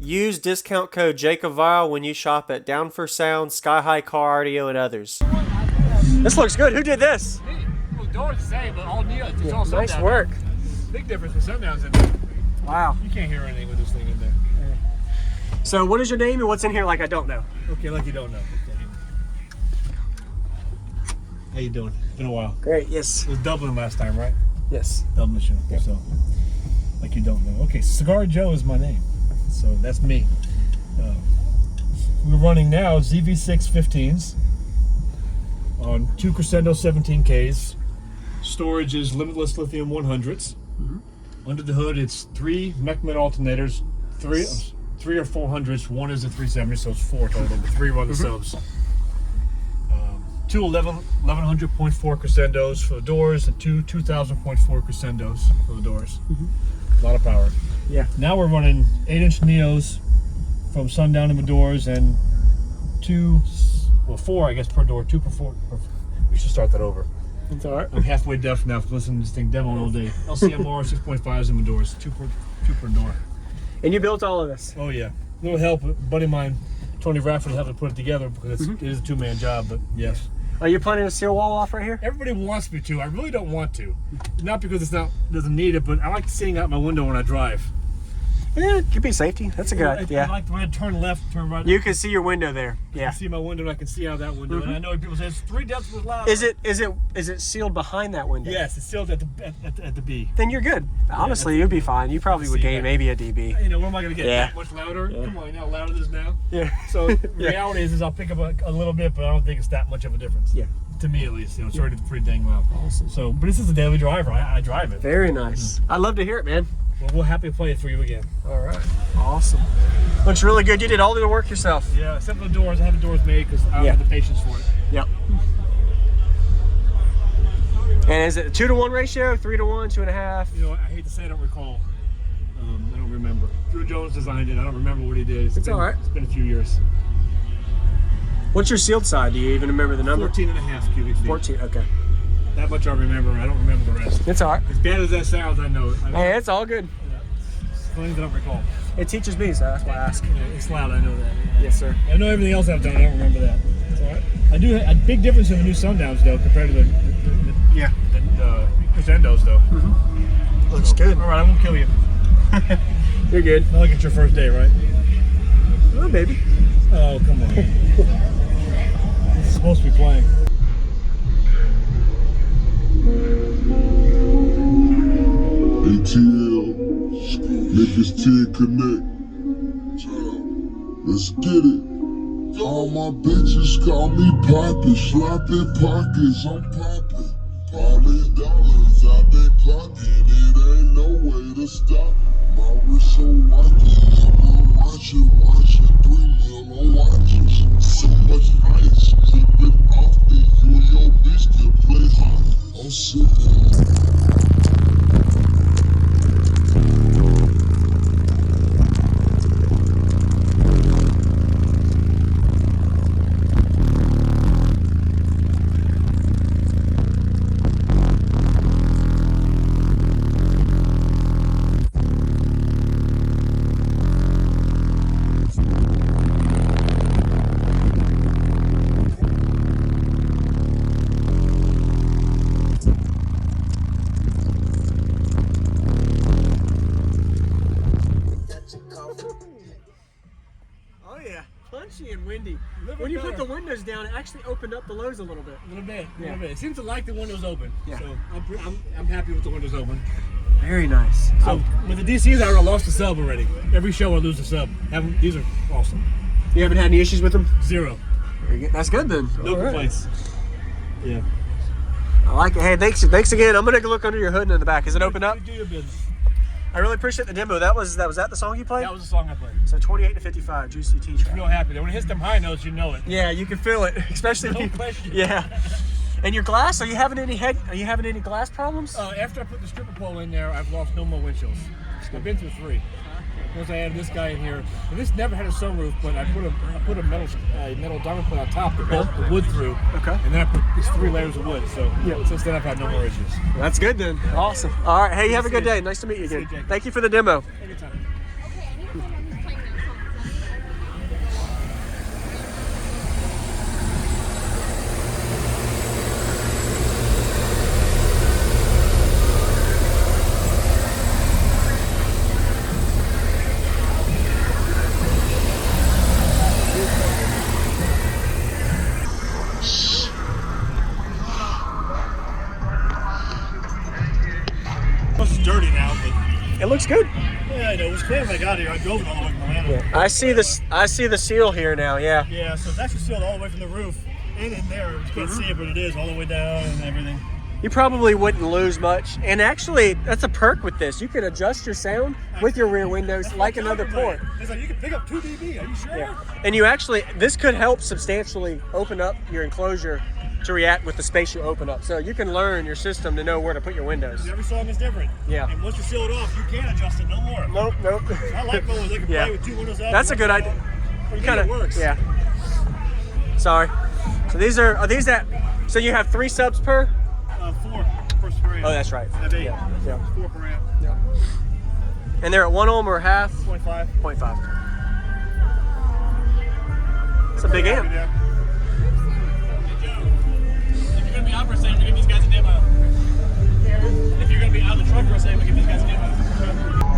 Use discount code JacobViral when you shop at Down for Sound, SkyHigh Car Audio, and others. This looks good. Who did this? Me. Well, the door's the same, but all new. It's all Nice work. Big difference with sundowns in there. Wow. You can't hear anything with this thing in there. So what is your name and what's in here like I don't know? Okay, like you don't know. Okay. How you doing? Been a while. Great, yes. It was Dublin last time, right? Yes. Dublin show. Yep. So, like you don't know. Okay, Cigar Joe is my name. So that's me. We're running now ZV6 15s on 2 Crescendo 17Ks. Storage is limitless lithium 100s. Under the hood, it's 3 Mechman alternators, three or 400s. One is a 370, so it's 4 total, but 3 run the subs. 2 1100.4 crescendos for the doors and 2 2000.4 crescendos for the doors. A lot of power. Yeah. Now we're running 8-inch Neos from sundown to the doors and 4 I guess per door, 2 per 4. We should start that over. It's all right. I'm halfway deaf now for listening to this thing demoing all day. LCMR 6.5s in the doors, 2 per door. And you built all of this? Oh yeah. A little help. A buddy of mine, Tony Rafferty, helped to put it together because it is a 2-man job, but yes. Are you planning to seal wall off right here? Everybody wants me to. I really don't want to. Not because doesn't need it, but I like seeing out my window when I drive. Yeah, it could be safety. That's a good idea. I like when I turn left, turn right. You can see your window there. Yeah. I can see my window and I can see out that window. And I know people say it's 3 depths was loud. Is it sealed behind that window? Yes, it's sealed at the B. Then you're good. Honestly, you'd be fine. You probably would gain maybe a dB. You know, where am I going to get that much louder? Yeah. Come on, you know how loud it is now? Yeah. So reality is I'll pick up a little bit, but I don't think it's that much of a difference. Yeah. To me at least, you know, it's already pretty dang loud. Awesome. So, but this is a daily driver. I drive it. Very nice. I'd love to hear it, man. Well, we'll happily play it for you again. All right. Awesome. Looks really good. You did all the work yourself. Yeah, except for the doors. I have the doors made because I don't have the patience for it. Yep. And is it a 2-to-1 ratio, 3-to-1, 2.5? You know, I hate to say I don't recall. I don't remember. Drew Jones designed it. I don't remember what he did. It's all right. It's been a few years. What's your sealed side? Do you even remember the number? 14.5 cubic feet. 14, okay. That much I remember. I don't remember the rest. It's all right. As bad as that sounds, I know it. Hey, it's all good. It's things I don't recall. It teaches me, so that's why I ask. Yeah, it's loud, I know that. Yes, sir. I know everything else I've done, I don't remember that. It's all right. I do a big difference in the new sundowns, though, compared to the crescendos, though. Looks good. All right, I won't kill you. You're good. Not like it's your first day, right? Oh, baby. Oh, come on. This is supposed to be playing. ATL, niggas 10 connect. Let's get it. All my bitches call me Poppy, sloppy pockets, I'm poppin'. Polly dollars, I've been clocking, it ain't no way to stop. My wrist so wacky, I'm watching, 3 mil on watches. So much ice, dripping off me, you and your bitch can play hot. I'm sippin'. Oh yeah, punchy and windy. When you put the windows down, it actually opened up the lows a little bit. A little bit. It seems to like the windows open. Yeah. So I'm happy with the windows open. Very nice. So with the DCs, I already lost the sub already. Every show I lose a sub. These are awesome. You haven't had any issues with them? 0. Very good. That's good then. No complaints. Yeah. I like it. Hey, thanks again. I'm gonna look under your hood and in the back. Is it open up? Do your business. I really appreciate the demo. That was that the song you played? That was the song I played. So 28 to 55, Juicy T track. Real happy. When it hits them high notes, you know it. Yeah, you can feel it, especially No question. Yeah. And your glass? Are you having any glass problems? After I put the stripper pole in there, I've lost no more windshields. I've been through 3. Once I added this guy in here, and this never had a sunroof, but I put a metal diamond plate on top to bolt the wood through. Okay. And then I put these 3 layers of wood. So since then, I've had no more issues. That's good then. Awesome. All right. Hey, you have a good day. Nice to meet you again. Thank you for the demo. Anytime. It's dirty now, but It looks good. yeah, I know. It was clean when I got here. I drove it all the way from Atlanta. I see this. I see the seal here now. Yeah. Yeah, so it's actually sealed all the way from the roof and in there. You can't see it, but it is all the way down and everything. You probably wouldn't lose much. And actually, that's a perk with this. You can adjust your sound with your rear windows like another port. It's like you can pick up 2 dB. Are you sure? Yeah. And you actually, this could help substantially open up your enclosure to react with the space you open up. So you can learn your system to know where to put your windows. Every song is different. Yeah. And once you seal it off, you can't adjust it no more. Nope. I like those. They can Yeah. play with 2 windows out. That's a good idea. You Kind of works. Yeah. Sorry. So these are these that? So you have 3 subs per? 4 per spray. Oh, that's right. I have 8. Yeah. 4 per amp. Yeah. And they're at 1 ohm or half? 0.5. 0.5. It's a big amp. If you're going to be out for a second, give these guys a demo. If you're going to be out of the truck for a second, give these guys a demo.